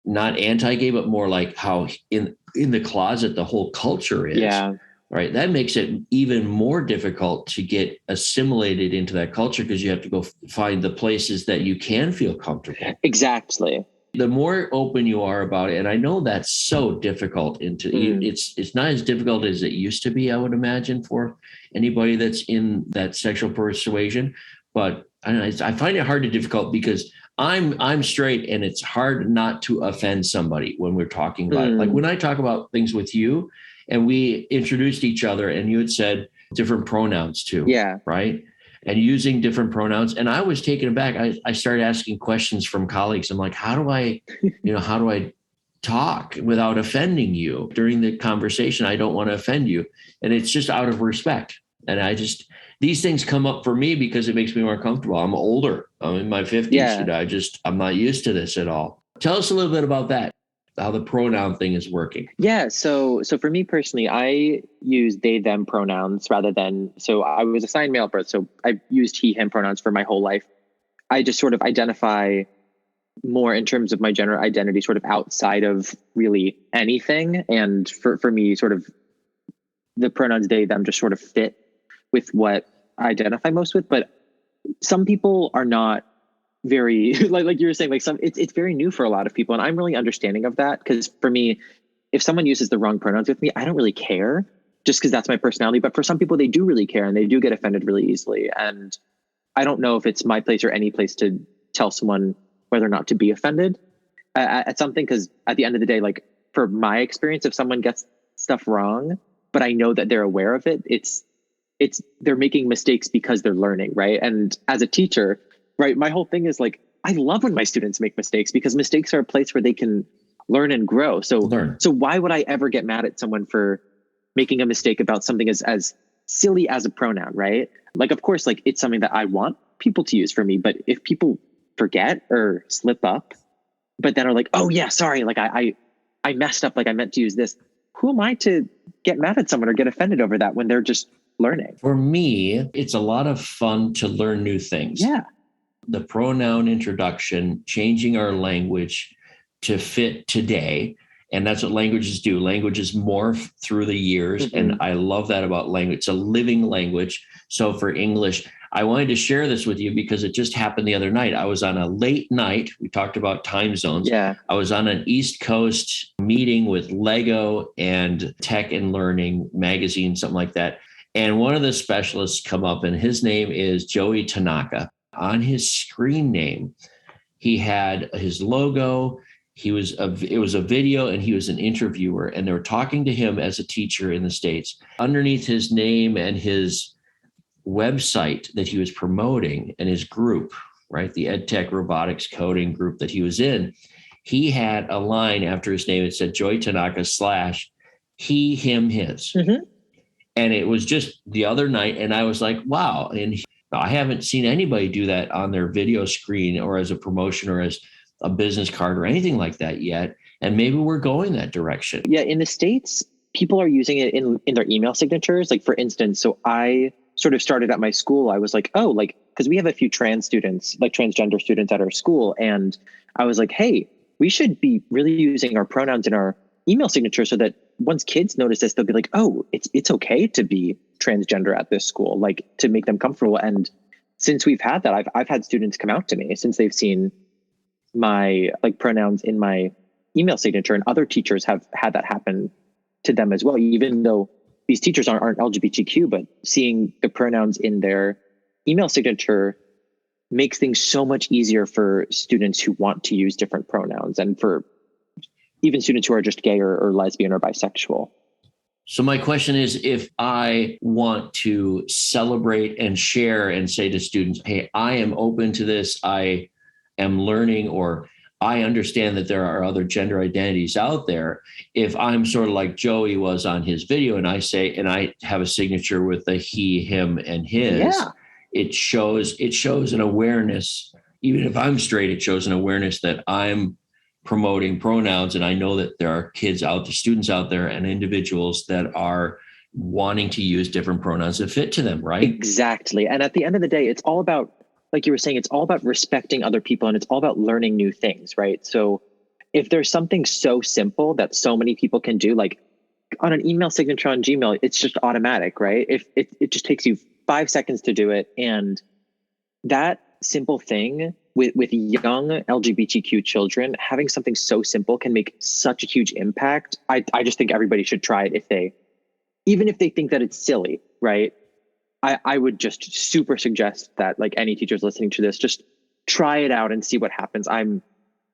Speaker 1: not anti-gay, but more like how in the closet, the whole culture is.
Speaker 2: Yeah.
Speaker 1: Right. That makes it even more difficult to get assimilated into that culture because you have to go find the places that you can feel comfortable.
Speaker 2: Exactly.
Speaker 1: The more open you are about it, and I know that's so difficult it's not as difficult as it used to be, I would imagine, for anybody that's in that sexual persuasion. But I find it hard to difficult because I'm straight and it's hard not to offend somebody when we're talking about it. Like when I talk about things with you, and we introduced each other and you had said different pronouns too.
Speaker 2: Yeah.
Speaker 1: Right. And using different pronouns. And I was taken aback. I started asking questions from colleagues. I'm like, how do I talk without offending you during the conversation? I don't want to offend you. And it's just out of respect. And these things come up for me because it makes me more comfortable. I'm older. I'm in my 50s.
Speaker 2: Yeah.
Speaker 1: I'm not used to this at all. Tell us a little bit about that. How the pronoun thing is working.
Speaker 2: Yeah. So for me personally, I use they, them pronouns rather than, so I was assigned male at birth. So I've used he, him pronouns for my whole life. I just sort of identify more in terms of my gender identity, sort of outside of really anything. And for me, sort of the pronouns they, them just sort of fit with what I identify most with. But some people are not very like you were saying, like it's very new for a lot of people, and I'm really understanding of that, because for me, if someone uses the wrong pronouns with me, I don't really care, just because that's my personality. But for some people, they do really care and they do get offended really easily, and I don't know if it's my place or any place to tell someone whether or not to be offended at something, because at the end of the day, like for my experience, if someone gets stuff wrong but I know that they're aware of it, it's they're making mistakes because they're learning, right? And as a teacher, right, my whole thing is like, I love when my students make mistakes, because mistakes are a place where they can learn and grow. So why would I ever get mad at someone for making a mistake about something as silly as a pronoun, right? Like, of course, like it's something that I want people to use for me, but if people forget or slip up, but then are like, oh yeah, sorry, like I messed up, like I meant to use this. Who am I to get mad at someone or get offended over that when they're just learning?
Speaker 1: For me, it's a lot of fun to learn new things.
Speaker 2: Yeah.
Speaker 1: The pronoun introduction, changing our language to fit today. And that's what languages do. Languages morph through the years. Mm-hmm. And I love that about language. It's a living language. So for English, I wanted to share this with you because it just happened the other night. I was on a late night. We talked about time zones.
Speaker 2: Yeah.
Speaker 1: I was on an East Coast meeting with Lego and Tech and Learning magazine, something like that. And one of the specialists come up, and his name is Joey Tanaka. On his screen name, He had his logo. It was a video, and he was an interviewer, and they were talking to him as a teacher in the States. Underneath his name and his website that he was promoting and his group, right, the EdTech robotics coding group that he was in, he had a line after his name. It said Joy Tanaka / he, him, his. Mm-hmm. And it was just the other night, and I was like, wow. And I haven't seen anybody do that on their video screen or as a promotion or as a business card or anything like that yet. And maybe we're going that direction.
Speaker 2: Yeah, in the States, people are using it in their email signatures. Like, for instance, so I sort of started at my school. I was like, oh, like, because we have a few trans students, like transgender students at our school. And I was like, hey, we should be really using our pronouns in our email signature so that once kids notice this, they'll be like, oh, it's okay to be transgender at this school, like, to make them comfortable. And since we've had that, I've had students come out to me since they've seen my like pronouns in my email signature, and other teachers have had that happen to them as well, even though these teachers aren't LGBTQ, but seeing the pronouns in their email signature makes things so much easier for students who want to use different pronouns, and for even students who are just gay or lesbian or bisexual.
Speaker 1: So my question is, if I want to celebrate and share and say to students, hey, I am open to this, I am learning, or I understand that there are other gender identities out there. If I'm sort of like Joey was on his video, and I say, and I have a signature with the he, him, and his, it shows an awareness. Even if I'm straight, it shows an awareness that I'm promoting pronouns. And I know that there are students out there and individuals that are wanting to use different pronouns that fit to them, right?
Speaker 2: Exactly. And at the end of the day, it's all about, like you were saying, it's all about respecting other people, and it's all about learning new things, right? So if there's something so simple that so many people can do, like on an email signature on Gmail, it's just automatic, right? If it just takes you 5 seconds to do it. And that simple thing with young LGBTQ children, having something so simple can make such a huge impact. I just think everybody should try it even if they think that it's silly, right? I would just super suggest that, like, any teachers listening to this, just try it out and see what happens. I'm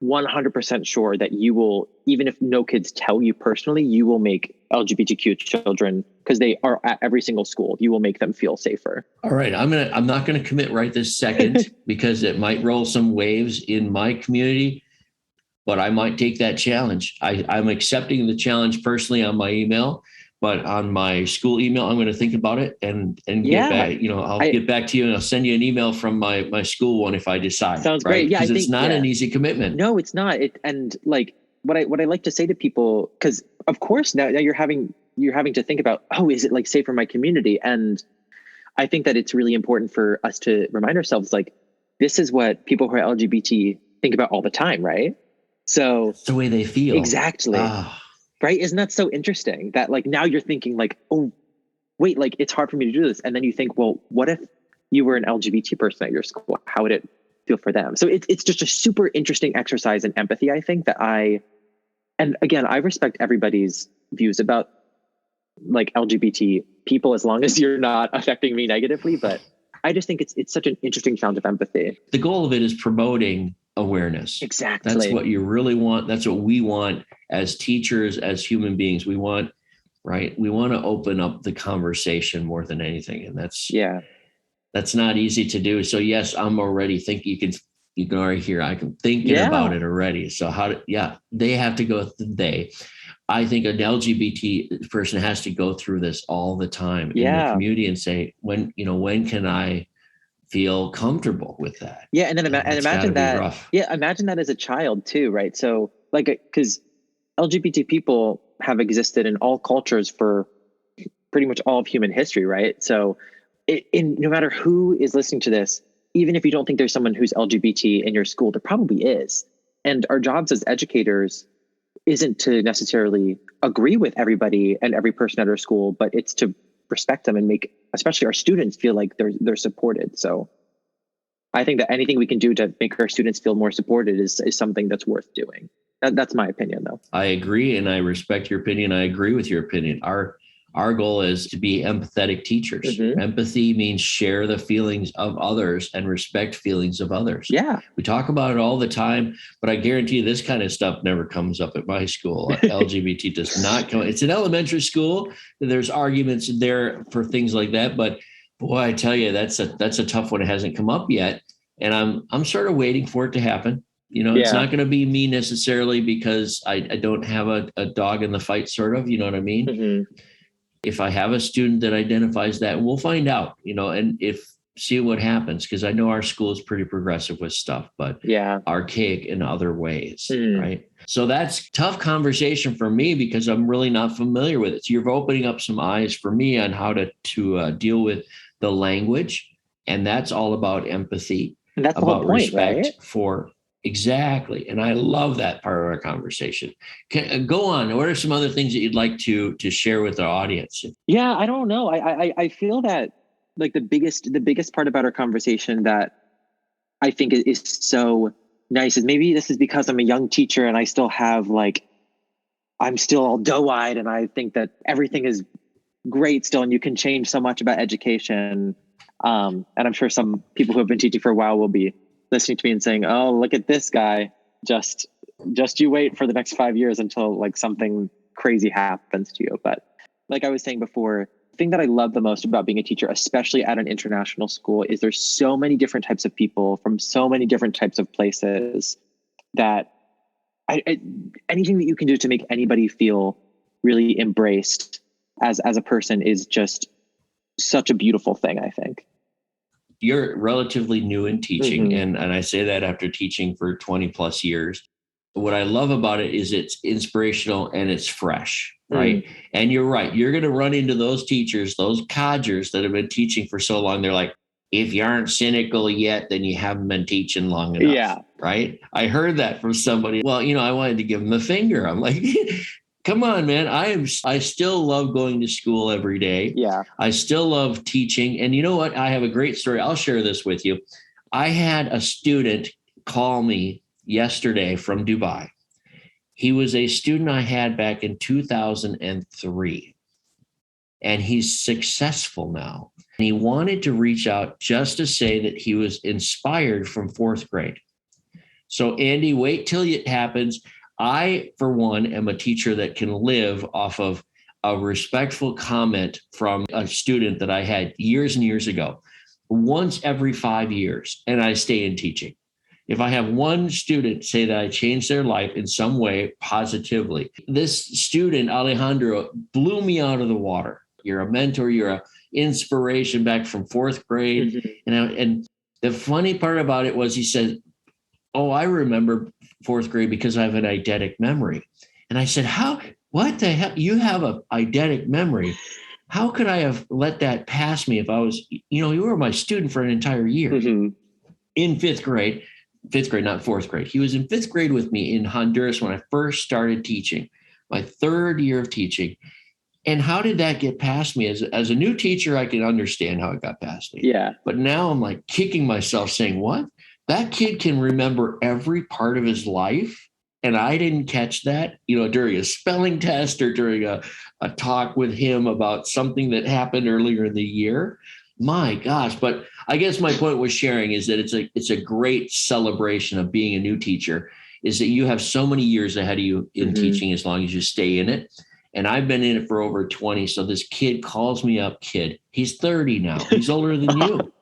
Speaker 2: 100% sure that you will, even if no kids tell you personally, you will make LGBTQ children, because they are at every single school, you will make them feel safer.
Speaker 1: All right. I'm not going to commit right this second because it might roll some waves in my community, but I might take that challenge. I'm accepting the challenge personally on my email. But on my school email, I'm going to think about it and get back. I'll get back to you, and I'll send you an email from my school one if I decide.
Speaker 2: Sounds great. Yeah,
Speaker 1: because it's not an easy commitment.
Speaker 2: No, it's not. And like what I like to say to people, because of course now you're having to think about, oh, is it like safe for my community? And I think that it's really important for us to remind ourselves, like, this is what people who are LGBT think about all the time, right? So
Speaker 1: it's the way they feel.
Speaker 2: Exactly. Right? Isn't that so interesting that, like, now you're thinking like, oh, wait, like, it's hard for me to do this. And then you think, well, what if you were an LGBT person at your school? How would it feel for them? So it's just a super interesting exercise in empathy, I think, and again, I respect everybody's views about, like, LGBT people, as long as you're not affecting me negatively. But I just think it's such an interesting challenge of empathy.
Speaker 1: The goal of it is promoting awareness.
Speaker 2: Exactly.
Speaker 1: That's what you really want. That's what we want as teachers, as human beings. We want to open up the conversation more than anything. And that's not easy to do. So yes, I'm already thinking, you can already hear, I'm thinking about it already. So they have to go through I think an LGBT person has to go through this all the time in the community and say, when can I feel comfortable with that?
Speaker 2: Yeah. And then imagine that. Yeah. Imagine that as a child too. Right. So, like, because LGBT people have existed in all cultures for pretty much all of human history. Right. So no matter who is listening to this, even if you don't think there's someone who's LGBT in your school, there probably is. And our jobs as educators isn't to necessarily agree with everybody and every person at our school, but it's to respect them and make especially our students feel like they're supported. So I think that anything we can do to make our students feel more supported is something that's worth doing. That's my opinion, though.
Speaker 1: I agree, and I respect your opinion. I agree with your opinion. Our our goal is to be empathetic teachers.
Speaker 2: Mhm.
Speaker 1: Empathy means share the feelings of others and respect feelings of others.
Speaker 2: Yeah.
Speaker 1: We talk about it all the time, but I guarantee you this kind of stuff never comes up at my school. LGBT does not come. It's an elementary school. There's arguments there for things like that. But boy, I tell you, that's a tough one. It hasn't come up yet. And I'm sort of waiting for it to happen. It's not going to be me necessarily because I don't have a dog in the fight, sort of, you know what I mean?
Speaker 2: Mm-hmm.
Speaker 1: If I have a student that identifies that, we'll find out, and see what happens. Because I know our school is pretty progressive with stuff, but archaic in other ways, right? So that's tough conversation for me because I'm really not familiar with it. So you're opening up some eyes for me on how to deal with the language. And that's all about empathy.
Speaker 2: And that's
Speaker 1: about
Speaker 2: the whole point,
Speaker 1: respect
Speaker 2: right?
Speaker 1: for exactly. And I love that part of our conversation. Go on. What are some other things that you'd like to share with our audience?
Speaker 2: Yeah, I don't know. I feel that like the biggest part about our conversation that I think is so nice is maybe this is because I'm a young teacher and I still have I'm still all doe-eyed and I think that everything is great still and you can change so much about education. And I'm sure some people who have been teaching for a while will be listening to me and saying, oh, look at this guy. Just you wait for the next 5 years until something crazy happens to you. But like I was saying before, the thing that I love the most about being a teacher, especially at an international school, is there's so many different types of people from so many different types of places that anything that you can do to make anybody feel really embraced as a person is just such a beautiful thing, I think.
Speaker 1: You're relatively new in teaching, and I say that after teaching for 20 plus years. What I love about it is it's inspirational and it's fresh, right? And you're right. You're going to run into those teachers, those codgers that have been teaching for so long. They're like, if you aren't cynical yet, then you haven't been teaching long enough. Yeah. Right. I heard that from somebody. Well, I wanted to give them the finger. I'm like, come on, man. I still love going to school every day. Yeah. I still love teaching. And you know what? I have a great story. I'll share this with you. I had a student call me yesterday from Dubai. He was a student I had back in 2003. And he's successful now. And he wanted to reach out just to say that he was inspired from fourth grade. So, Andy, wait till it happens. I, for one, am a teacher that can live off of a respectful comment from a student that I had years and years ago, once every 5 years, and I stay in teaching. If I have one student say that I changed their life in some way positively, this student, Alejandro, blew me out of the water. You're a mentor, you're an inspiration back from fourth grade. And the funny part about it was he said, oh, I remember fourth grade because I have an eidetic memory. And I said, what the hell? You have an eidetic memory. How could I have let that pass me if I was, you were my student for an entire year in fifth grade, not fourth grade. He was in fifth grade with me in Honduras when I first started teaching, my third year of teaching. And how did that get past me? As a new teacher, I can understand how it got past me. Yeah. But now I'm like kicking myself saying, what? That kid can remember every part of his life. And I didn't catch that, during a spelling test or during a talk with him about something that happened earlier in the year. My gosh. But I guess my point was sharing is that it's a great celebration of being a new teacher, is that you have so many years ahead of you in teaching as long as you stay in it. And I've been in it for over 20. So this kid calls me up, he's 30 now. He's older than you.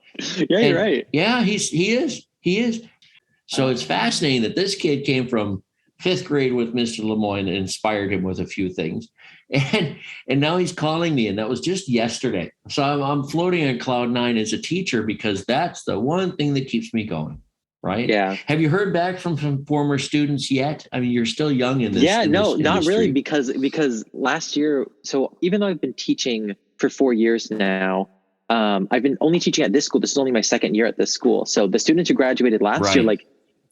Speaker 2: Yeah, you're right.
Speaker 1: Yeah, he is. So it's fascinating that this kid came from fifth grade with Mr. Lemoyne and inspired him with a few things. And now he's calling me, and that was just yesterday. So I'm floating on cloud nine as a teacher because that's the one thing that keeps me going. Right. Yeah. Have you heard back from some former students yet? I mean, you're still young in this. Yeah, no, not really, because last year. So even though I've been teaching for 4 years now, I've been only teaching at this school. This is only my second year at this school. So the students who graduated last year,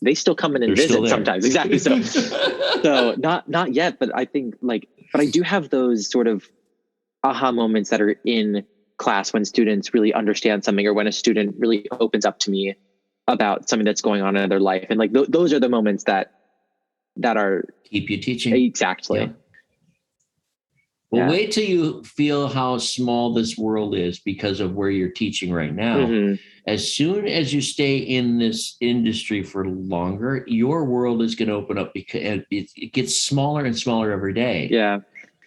Speaker 1: they still come in and visit sometimes. Exactly. So not yet, but I think but I do have those sort of aha moments that are in class when students really understand something, or when a student really opens up to me about something that's going on in their life. And those are the moments that are keep you teaching. Exactly. Yeah. Well, wait till you feel how small this world is because of where you're teaching right now.
Speaker 2: Mm-hmm.
Speaker 1: As soon as you stay in this industry for longer, your world is going to open up because it gets smaller and smaller every day.
Speaker 2: Yeah.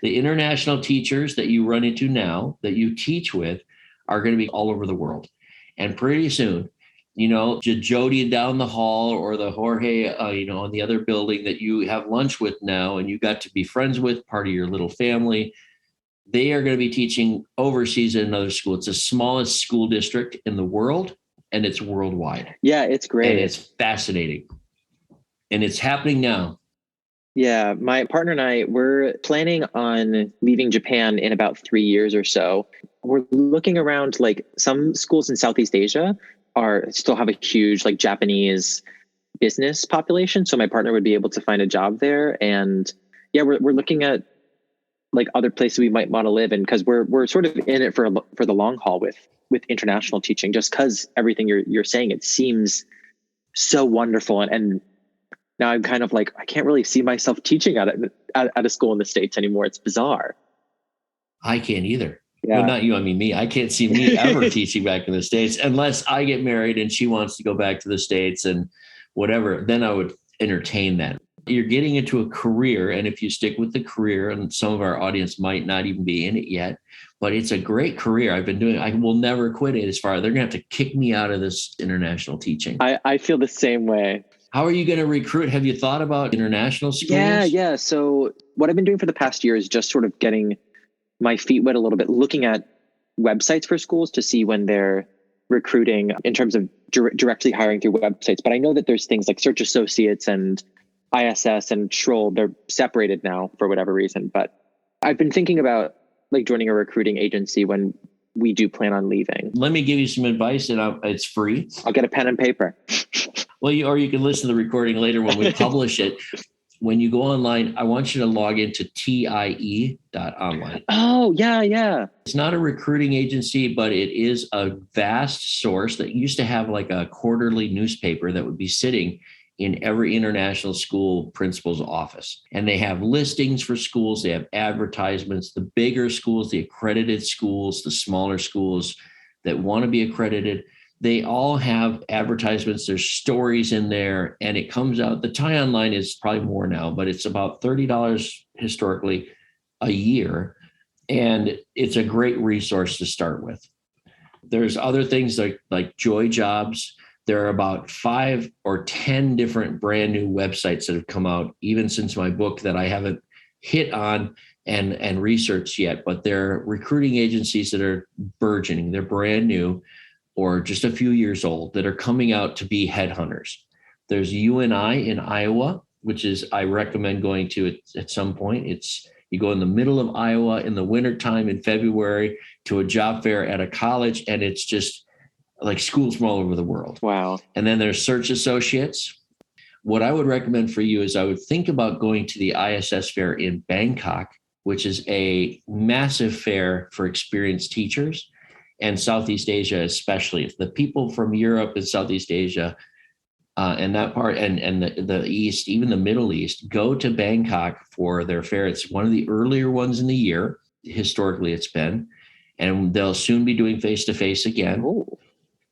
Speaker 1: The international teachers that you run into now, that you teach with, are going to be all over the world. And pretty soon, Jody down the hall or the Jorge, on the other building that you have lunch with now and you got to be friends with, part of your little family, they are going to be teaching overseas at another school. It's the smallest school district in the world, and it's worldwide.
Speaker 2: Yeah, it's great.
Speaker 1: And it's fascinating. And it's happening now.
Speaker 2: Yeah, my partner and I, we're planning on leaving Japan in about 3 years or so. We're looking around, like some schools in Southeast Asia still have a huge like Japanese business population. So my partner would be able to find a job there. And yeah, we're looking at like other places we might want to live in, because we're sort of in it for the long haul with international teaching, just because everything you're saying, it seems so wonderful. And now I'm kind of like, I can't really see myself teaching at a school in the States anymore. It's bizarre.
Speaker 1: I can't either.
Speaker 2: Yeah.
Speaker 1: Well, not you, I mean me. I can't see me ever teaching back in the States unless I get married and she wants to go back to the States and whatever. Then I would entertain that. You're getting into a career, and if you stick with the career, and some of our audience might not even be in it yet, but it's a great career. I will never quit it. They're going to have to kick me out of this international teaching.
Speaker 2: I feel the same way.
Speaker 1: How are you going to recruit? Have you thought about international schools?
Speaker 2: Yeah. So what I've been doing for the past year is just sort of getting my feet wet a little bit, looking at websites for schools to see when they're recruiting in terms of directly hiring through websites. But I know that there's things like Search Associates and ISS and Schroll. They're separated now for whatever reason. But I've been thinking about like joining a recruiting agency when we do plan on leaving.
Speaker 1: Let me give you some advice, and it's free.
Speaker 2: I'll get a pen and paper.
Speaker 1: Well, you can listen to the recording later when we publish it. When you go online, I want you to log into tie.online.
Speaker 2: Oh, yeah.
Speaker 1: It's not a recruiting agency, but it is a vast source that used to have like a quarterly newspaper that would be sitting in every international school principal's office. And they have listings for schools. They have advertisements, the bigger schools, the accredited schools, the smaller schools that want to be accredited. They all have advertisements. There's stories in there, and it comes out. The tie online is probably more now, but it's about $30 historically a year. And it's a great resource to start with. There's other things like Joy Jobs. There are about 5 or 10 different brand new websites that have come out, even since my book, that I haven't hit on and researched yet. But they're recruiting agencies that are burgeoning. They're brand new, or just a few years old, that are coming out to be headhunters. There's UNI in Iowa, which is, I recommend going to it at some point. You go in the middle of Iowa in the wintertime in February to a job fair at a college, and it's just like schools from all over the world.
Speaker 2: Wow.
Speaker 1: And then there's Search Associates. What I would recommend for you is I would think about going to the ISS fair in Bangkok, which is a massive fair for experienced teachers. And Southeast Asia, especially. If the people from Europe and Southeast Asia and that part and the East, even the Middle East, go to Bangkok for their fair. It's one of the earlier ones in the year. Historically, it's been. And they'll soon be doing face-to-face again.
Speaker 2: Ooh.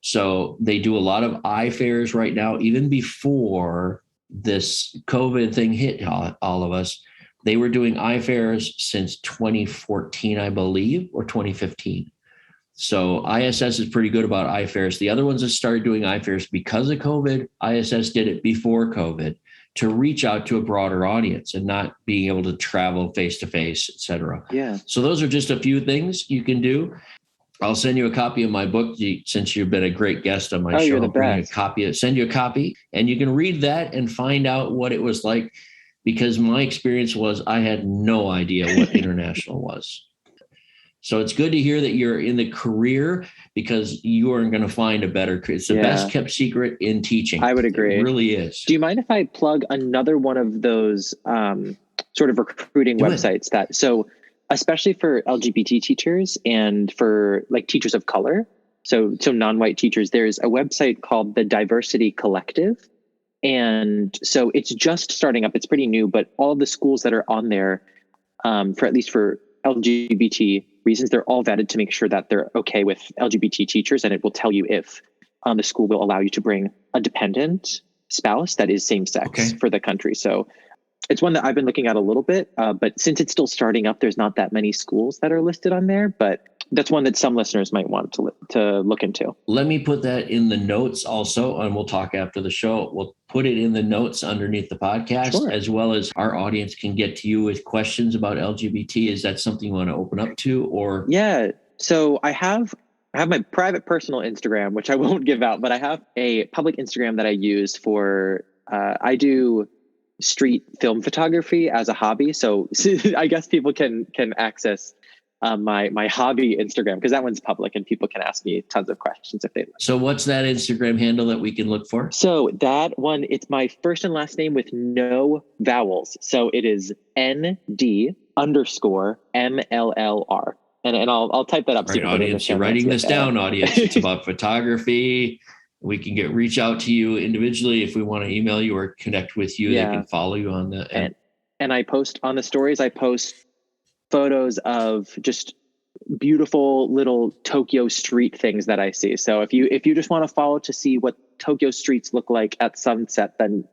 Speaker 1: So they do a lot of eye fairs right now, even before this COVID thing hit all of us. They were doing eye fairs since 2014, I believe, or 2015. So ISS is pretty good about eye fairs. The other ones that started doing eye fairs because of COVID, ISS did it before COVID to reach out to a broader audience and not being able to travel face-to-face, et cetera.
Speaker 2: Yeah.
Speaker 1: So those are just a few things you can do. I'll send you a copy of my book since you've been a great guest on my show.
Speaker 2: You're the
Speaker 1: best. Send you a copy, and you can read that and find out what it was like, because my experience was I had no idea what international was. So it's good to hear that you're in the career, because you aren't going to find a better career. It's the best kept secret in teaching.
Speaker 2: I would agree.
Speaker 1: It really is.
Speaker 2: Do you mind if I plug another one of those sort of recruiting websites so especially for LGBT teachers and for like teachers of color, so non-white teachers, there's a website called the Diversity Collective. And so it's just starting up. It's pretty new, but all the schools that are on there, for at least for LGBT reasons. They're all vetted to make sure that they're okay with LGBT teachers, and it will tell you if the school will allow you to bring a dependent spouse that is same sex for the country. So it's one that I've been looking at a little bit, but since it's still starting up, there's not that many schools that are listed on there, but that's one that some listeners might want to look into.
Speaker 1: Let me put that in the notes also, and we'll talk after the show. We'll put it in the notes underneath the podcast, as well as our audience can get to you with questions about LGBT. Is that something you want to open up to, or?
Speaker 2: Yeah. So I have my private personal Instagram, which I won't give out, but I have a public Instagram that I use for, I do street film photography as a hobby. So I guess people can access my hobby Instagram, because that one's public and people can ask me tons of questions if they like.
Speaker 1: So what's that Instagram handle that we can look for?
Speaker 2: So that one, it's my first and last name with no vowels. So it is ND_MLLR. And I'll type that up.
Speaker 1: All right, audience, you're writing this down, audience. It's about photography. We can reach out to you individually if we want to email you or connect with you. They can follow you on the
Speaker 2: and I post on the stories. I post photos of just beautiful little Tokyo street things that I see. So if you just want to follow to see what Tokyo streets look like at sunset, then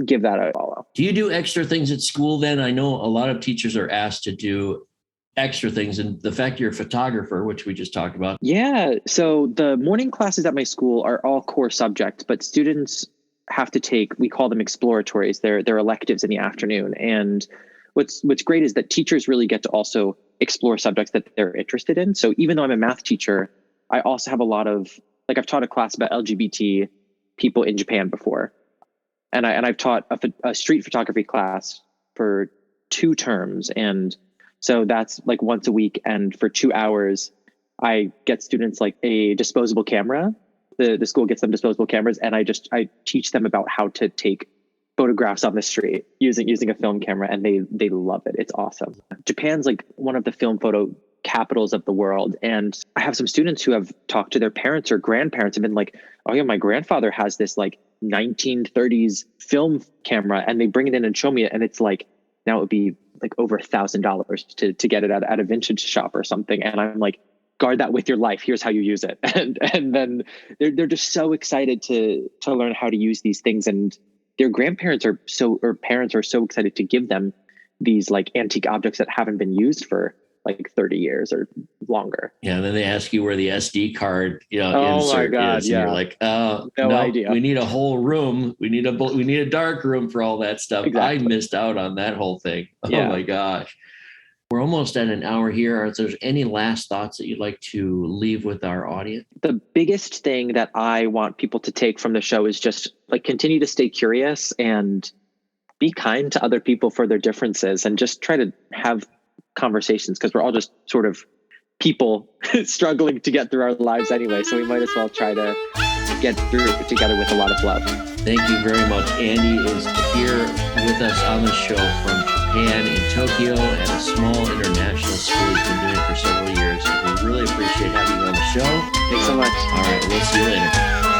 Speaker 2: give that a follow.
Speaker 1: Do you do extra things at school then? I know a lot of teachers are asked to do extra things, and the fact you're a photographer, which we just talked about.
Speaker 2: Yeah. So the morning classes at my school are all core subjects, but students have to take, we call them exploratories. They're electives in the afternoon. And what's great is that teachers really get to also explore subjects that they're interested in. So even though I'm a math teacher, I also have a lot of, like, I've taught a class about LGBT people in Japan before. And I've taught a street photography class for 2 terms. And so that's like once a week. And for 2 hours, I get students like a disposable camera. The school gets them disposable cameras. And I teach them about how to take photographs on the street using a film camera. And they love it. It's awesome. Japan's like one of the film photo capitals of the world. And I have some students who have talked to their parents or grandparents and been like, oh yeah, my grandfather has this like 1930s film camera, and they bring it in and show me it. And it's like, now it would be like over $1,000 to get it at a vintage shop or something. And I'm like, guard that with your life. Here's how you use it. And then they're just so excited to learn how to use these things. And their grandparents parents are so excited to give them these like antique objects that haven't been used for like 30 years or longer.
Speaker 1: Yeah. And then they ask you where the SD card, insert is. And you're like, no idea. We need a whole room. We need a dark room for all that stuff. Exactly. I missed out on that whole thing. Yeah. Oh my gosh. We're almost at an hour here. If there's any last thoughts that you'd like to leave with our audience?
Speaker 2: The biggest thing that I want people to take from the show is just like continue to stay curious and be kind to other people for their differences, and just try to have conversations, because we're all just sort of people struggling to get through our lives anyway. So we might as well try to get through it together with a lot of love.
Speaker 1: Thank you very much. Andy is here with us on the show from Japan in Tokyo at a small international school he's been doing for several years. We really appreciate having you on the show.
Speaker 2: Thanks so much.
Speaker 1: All right. We'll see you later.